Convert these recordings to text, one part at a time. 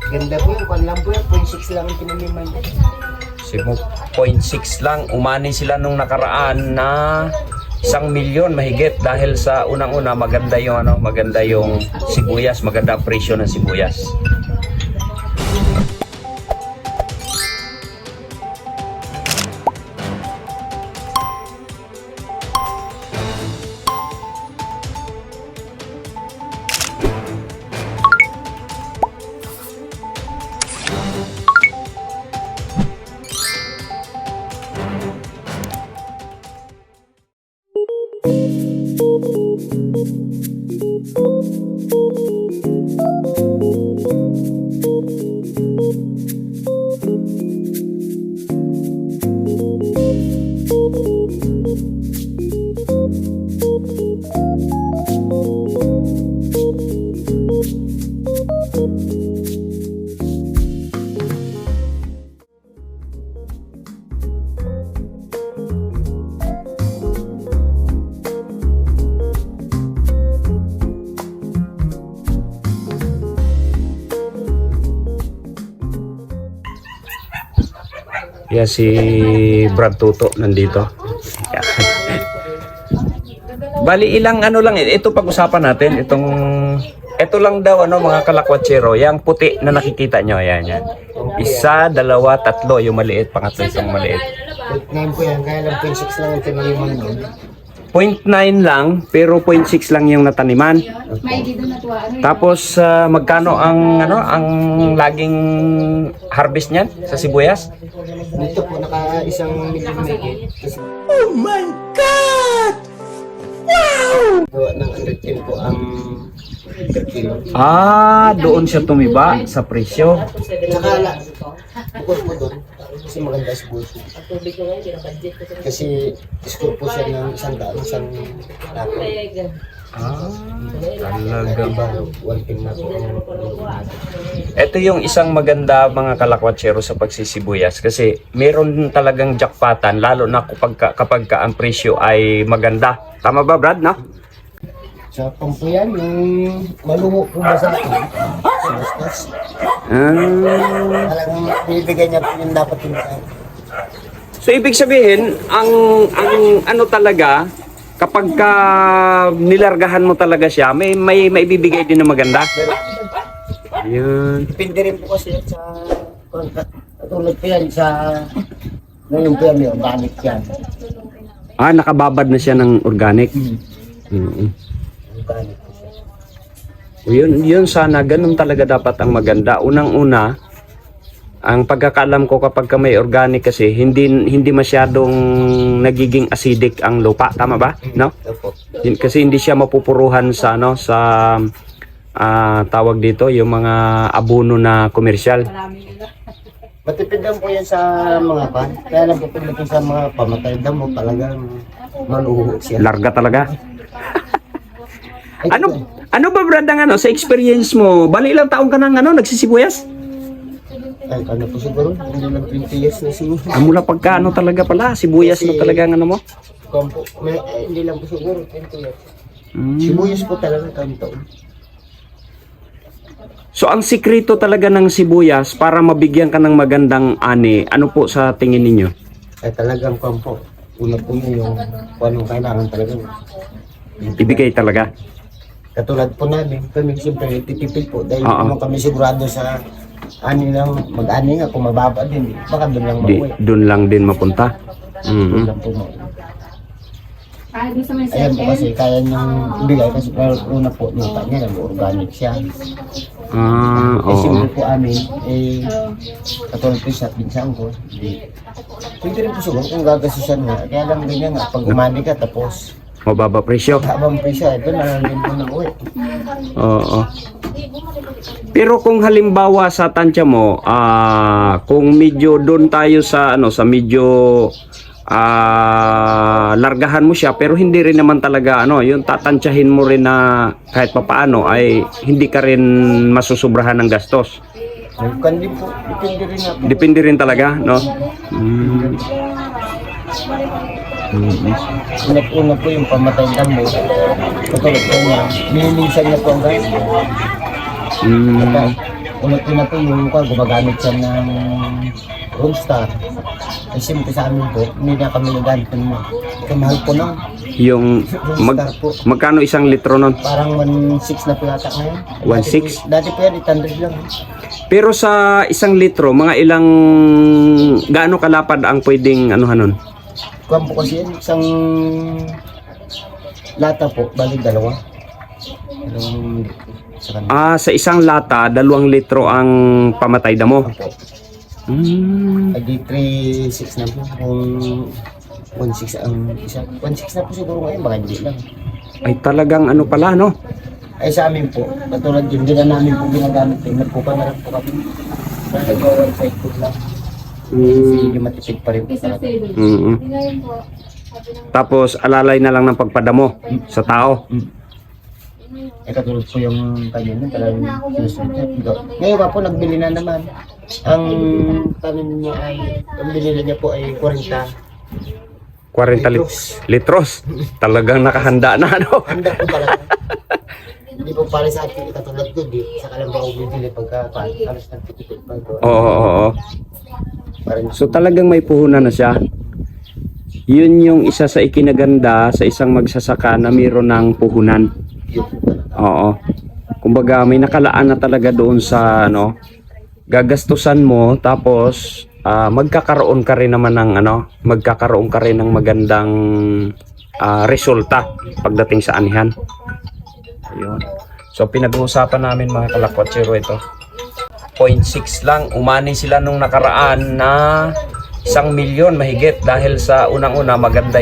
Ganda po yung kwan lang po yan. 0.6 lang ang pinaniman. 0.6 lang. Umani sila nung nakaraan na 1,000,000 mahigit dahil sa unang-una maganda yung maganda yung sibuyas, maganda ang presyo ng sibuyas. Yeah, si Brad Tuto nandito. Yeah. Bali ilang lang ito pag-usapan natin ito lang daw mga kalakwatsero, yung puti na nakikita nyo, yan. 1, 2, 3 yung maliit, pangatlo itong maliit. 0.9 po yan, kaya lang 0.6 lang ang pinaniman nun. 0.9 lang, pero 0.6 lang yung nataniman. Tapos magkano ang laging harvest niyan sa sibuyas? Dito po, naka 1 million mahigit. Oh my God! Wow! Gawa ng 110 po ang per kilo. Doon siya tumiba sa presyo. Nakala, bukod po doon, kasi maganda sa buhay. Kasi score po siya ng 100, isang lako. Talaga. Walking na po. Ito yung isang maganda mga kalakwatsero sa pagsisibuyas kasi meron talagang jackpotan lalo na kapag ang presyo ay maganda. Tama ba Brad, no? Sa pampo yan, yung maluho po ba sa akin? Sa bastos. Talagang binibigay niya po yung dapat yung kain. So ibig sabihin, ang talaga, kapag nilargahan mo talaga siya, may maibibigay din na maganda. Yun. Depende rin po kasi sa katulad po yan sa ngayon po yan, may organic yan. Nakababad na siya ng organic. Organic po siya. Yun sana, ganun talaga dapat ang maganda. Unang-una, ang pagkakaalam ko kapag may organic kasi hindi masyadong nagiging acidic ang lupa, tama ba? No? Kasi hindi siya mapupuruhan sa tawag dito yung mga abono na komersyal. Matipid lang po yan sa mga pan. Kaya lang po pagdating sa mga pamatay damo, talagang maluho siya. Larga talaga. Ano ba Brad ang sa experience mo? Bali ilang taong ka nang nagsisibuyas? Ay, ano po siguro? Hindi lang 20 years na siguro. Mula pagka talaga pala, sibuyas na talaga mo? Kampo, hindi lang po siguro 20 years. Sibuyas po talaga kanto. So ang sikreto talaga ng sibuyas para mabigyan ka ng magandang ani, ano po sa tingin ninyo? Ay talagang kampo. Una po yung kung anong kailangan talaga. Ibigay talaga. Katulad po namin, kami siyempre titipid po dahil naman kami sigurado sa ani lang, mag-ani nga kung mababa din, baka doon lang mauwi. Doon lang din mapunta. Doon lang po mauwi. Ayan po kasi kaya niyang ibigay kasi una po lupa niya, nag-organic siya. Siyempre po amin, katulad po sa pinsang ko, pwede rin po siguro kung gagasisan nga, kaya lang ganyan nga, pag umani ka tapos Mababa presyo. habang presyo, ito na lang po na uwi. Oo. Pero kung halimbawa sa tansya mo, kung medyo doon tayo sa sa medyo largahan mo siya pero hindi rin naman talaga yung tatansyahin mo rin na kahit papaano ay hindi ka rin masusobrahan ng gastos. Kan din po, depende rin na po. Depende rin talaga, no? Una po yung pamatay damo, katulad po niya, minimisan niya po ang gas. Ulit ko na po yung mukha, gumagamit siya ng Roomstar. Ay siyempre sa amin po, hindi na kami nagamit ng kamahal po na. Yung Roomstar po. magkano isang litro nun? Parang 1.6 na po yata ngayon. 1.6? Dati po yan, 800 lang. Pero sa isang litro, mga ilang gaano kalapad ang pwedeng anuhan nun? Kuwan po kasi yan, isang lata po, balik dalawa. Dalawang litro sa kanila. Sa isang lata, 2 litro ang pamatay damo. Opo. Hmm. Ay di 3.6 na po. Kung 1.6 ang isa. 1.6 na po siguro ngayon, baka hindi lang. Ay talagang ano pala, no? Ay sa amin po, katulad yun, hindi na namin po ginagamit. Nagpupa na lang po kami. Nag-website po lang. Kasi hindi matipid pa rin po talaga. Mm-mm. Tapos alalay na lang ng pagpadamo sa tao. Eh katulad po yung kanina, talagang sinusunod niya. Ngayon pa po, nagbili na naman. Ang tanim niya ay, ang binili niya po ay 40. 40 litros. Talagang nakahanda na, no? Handa po talaga. Hindi po pala sa ating katulad ko, di sa kalang ba bibili pagka halos nagtitipid pa ito. Oo. Parang So talagang may puhunan na siya. Yun yung isa sa ikinaganda sa isang magsasaka na mayroon ng puhunan. yun po talaga. Oo. Kumbaga may nakalaan na talaga doon sa ano, gagastusan mo tapos magkakaroon ka rin naman ng magkakaroon ka rin ng magandang resulta pagdating sa anihan. Ayun. So pinag-uusapan namin mga kalakwatsero ito. 0.6 lang, umani sila nung nakaraan na 1,000,000 mahigit dahil sa unang-una maganda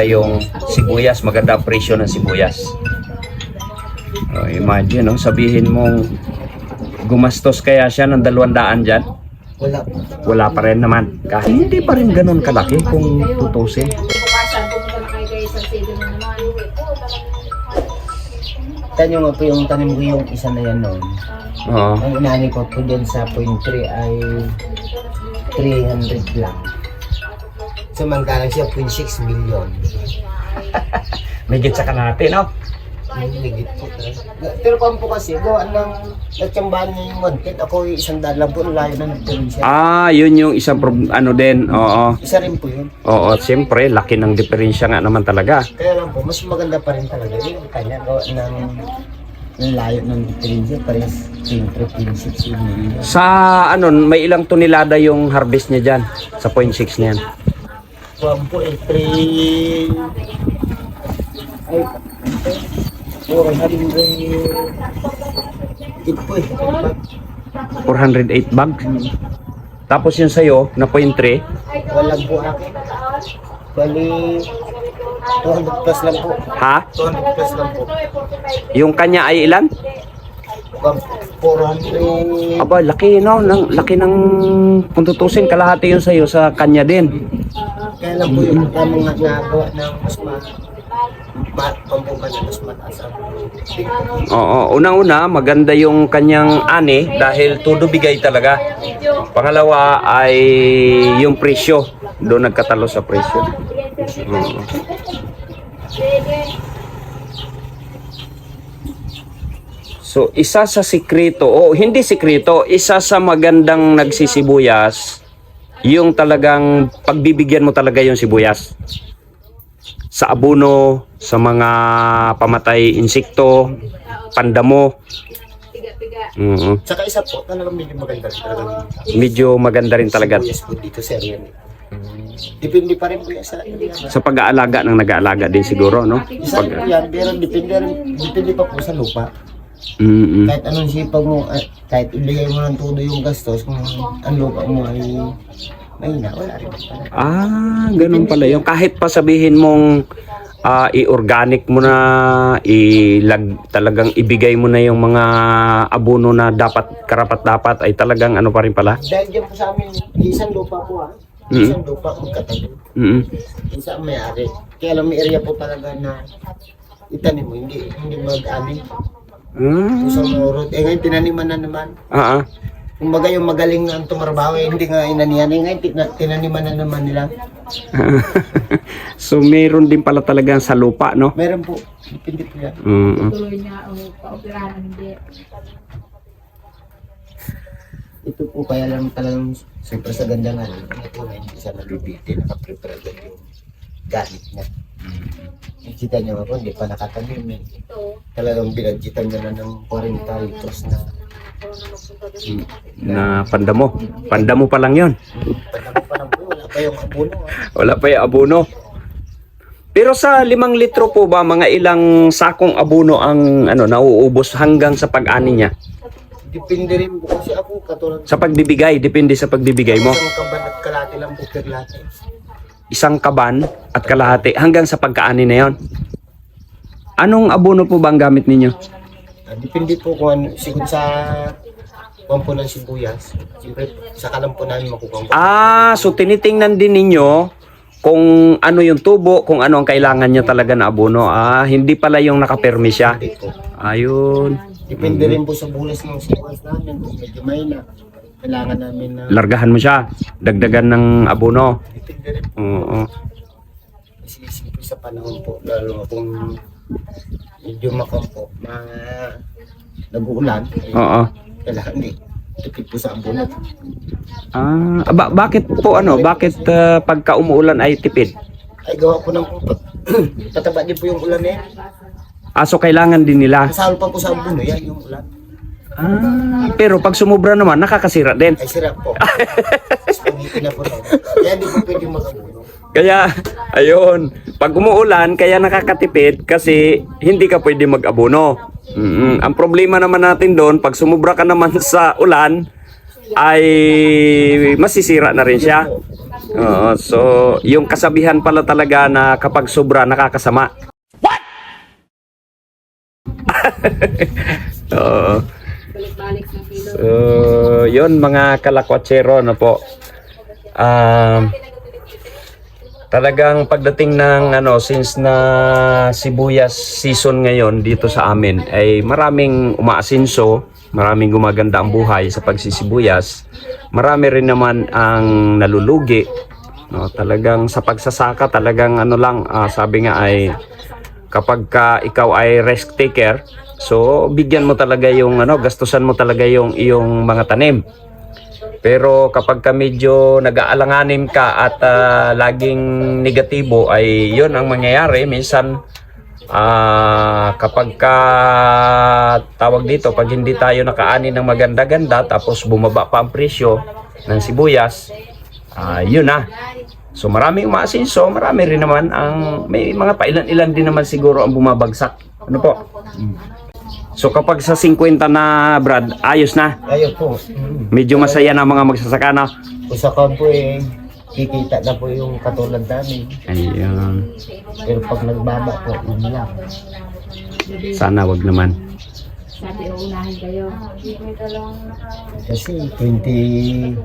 yung sibuyas, maganda ang presyo ng sibuyas. Imagine, sabihin mong gumastos kaya siya ng 200 dyan. Wala po. Wala pa rin naman. Kahit hindi pa rin ganun kalaki kung tutusin. Tanyo nga po yung tanim ko yung isa na yan noon. Oo. Ang inani ko po dyan sa 0.3 ay 300 lang. Samantalang siya 0.6 million. Mahigit sa kalahati, no? Higit po. Pero kung po kasi, gawa ng natsambahan niya yung content. Ako yung 100 lang po, layo na nagtuloy siya. Yun yung isang din. Oo. Isa rin po yun. Oo, siyempre, laki ng diferensya nga naman talaga. Kaya lang po, mas maganda pa rin talaga. Yung kanya, gawa ng layo ng diferensya, parehas siyempre 0.6 million. Sa may ilang tonelada yung harvest niya dyan? Sa 0.6 na yan? Kung po, 3... Ay, 400... Ito po 408 bag. Tapos yung sa'yo, na 0.3, Walang po akin. Bali, 200 plus lang po. ha? 200 plus lang po. Yung kanya ay ilan? 400. Aba, laki, no? Laki ng kung tutusin, kalahati yun sa'yo sa kanya din. Kaya lang po yung tamang nagawa ng mas pambukan na mas mataas ang Oo, unang-una, maganda yung kanyang ani dahil todo bigay talaga. Pangalawa ay yung presyo. Doon nagkatalo sa presyo. Oo. So, isa sa sikreto, hindi sikreto, isa sa magandang nagsisibuyas, yung talagang pagbibigyan mo talaga yung sibuyas. Sa abono, sa mga pamatay insekto, pandamo. Saka isa po, talagang medyo maganda rin talaga. Medyo maganda rin talaga Sibuyas po dito sa area. Depende pa rin po yan sa sa pag-aalaga ng nag-aalaga din siguro, no? isa rin po yan, pero depende pa po sa lupa. Mm-mm. Kahit anong sipag mo, kahit ibigay mo ng todo yung gastos, kung ang lupa mo ay mahina, wala rin pala. Ganun pala yung kahit pa sabihin mong i-organic mo na, talagang ibigay mo na yung mga abono na karapat-dapat ay talagang ano pa rin pala. Dahil dyan po sa amin, isang lupa po isang lupa magkatabi. Mm-mm. Isa ang may-ari. Kaya lang may area po talaga na itanim mo, hindi mag-amin. Sa road. Ngayon tinaniman na naman. Kumbaga yung magaling na ang tumarbaho, hindi nga inanihan. Ngayon tinaniman na naman nila. So meron din pala talaga sa lupa, no? Meron po. Depende po yan. Mm-mm. Tuloy niya ang paoperahan hindi. Ito po kaya lang talagang super sa ganda nga. Ito na hindi siya nabibiti, nakaprepare agad yung gamit niya. Kita niyo ako, hindi pa nakatanim eh. Talagang binadjitan niya na ng 40 litros Na pandamo. Pandamo pa lang yon. Pandamo pa lang po, wala pa yung abono. Wala pa yung abono. Pero sa 5 litro po ba, mga ilang sakong abono ang nauubos hanggang sa pag-ani niya? Depende rin po kasi ako katulad Sa pagbibigay, depende sa pagbibigay mo. isang kaban at kalate lang po per latte. Isang kaban at kalahati hanggang sa pagkaani na yon. Anong abono po ba ang gamit ninyo? Depende po kung ano, siguro sa kampo ng sibuyas. Siyempre, sa kalam po namin makukuha. So tinitingnan din ninyo kung ano yung tubo, kung ano ang kailangan niya talaga na abono. Hindi pala yung nakapermi siya. Hindi po. Ayun. Depende rin po sa bulas ng sibuyas namin. Kung medyo may na, kailangan namin na... Largahan mo siya. Dagdagan ng abono. Depende rin po. Oo. Kasi siyempre sa panahon po, lalo kung medyo makampo, nag-uulan, Oo. kailangan hindi. Tipid po sa abono. Bakit po bakit pagka umuulan ay tipid? Ay gawa po ng putot. Tataba din po yung ulan eh. So kailangan din nila. Kasalo pa po sa abono, yan yung ulan. Pero pag sumubra naman, nakakasira din. Ay sirap po. Tapos pag-itin na po rin. Kaya hindi po pwede mag-abono. Kaya, ayun, pag umuulan, kaya nakakatipid kasi hindi ka pwede mag-abono. Ang problema naman natin doon, pag sumubra ka naman sa ulan, ay masisira na rin siya. So, yung kasabihan pala talaga na kapag sobra, nakakasama. What? So, yun mga kalakwatsero na po. Talagang pagdating ng since na sibuyas season ngayon dito sa amin ay maraming umaasinso, maraming gumaganda ang buhay sa pagsisibuyas. Marami rin naman ang nalulugi. Talagang sa pagsasaka talagang sabi nga ay kapag ikaw ay risk taker, so bigyan mo talaga yung gastusan mo talaga yung iyong mga tanim. Pero kapag ka medyo nag-aalanganin ka at laging negatibo ay yun ang mangyayari. Minsan kapag ka tawag dito, pag hindi tayo nakaani ng maganda-ganda tapos bumaba pa ang presyo ng sibuyas, yun na. So maraming umaasinso, marami rin naman may mga pailan-ilan din naman siguro ang bumabagsak. Ano po? So kapag sa 50 na Brad, ayos na. Ayun po. Medyo masaya na mga magsasaka na. Kung sa kampo kikita na po yung katulad namin. Ayun. Pero pag nagbaba po, yun lang. Sana wag naman. Sabi, uunahin kayo. Kasi 20...